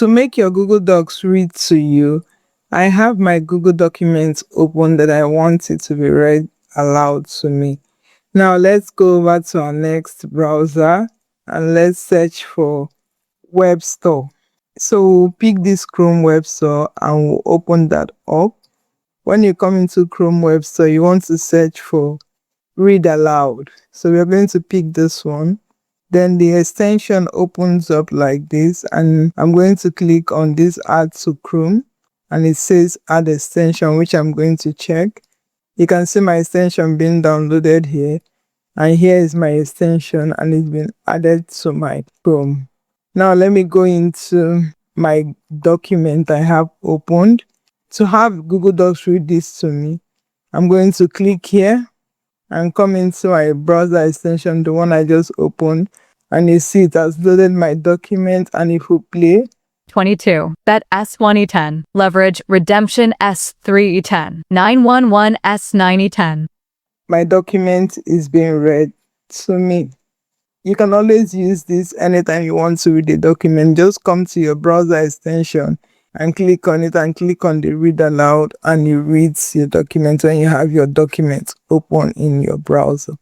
To make your Google Docs read to you, I have my Google Documents open that I want it to be read aloud to me. Now let's go over to our next browser and let's search for Web Store. So we'll pick this Chrome Web Store and we'll open that up. When you come into Chrome Web Store, you want to search for Read Aloud. So we're going to pick this one. Then the extension opens up like this, and I'm going to click on this Add to Chrome, and it says Add Extension, which I'm going to check. You can see my extension being downloaded here, and here is my extension, and it's been added to my Chrome. Now let me go into my document I have opened. To have Google Docs read this to me, I'm going to click here and come into my browser extension, the one I just opened, and you see it has loaded my document. And if we play 22, bet S1E10, leverage redemption S3E10, 911 S9E10. My document is being read to me. You can always use this anytime you want to read a document. Just come to your browser extension and click on it and click on the read aloud, and it reads your document when you have your document open in your browser.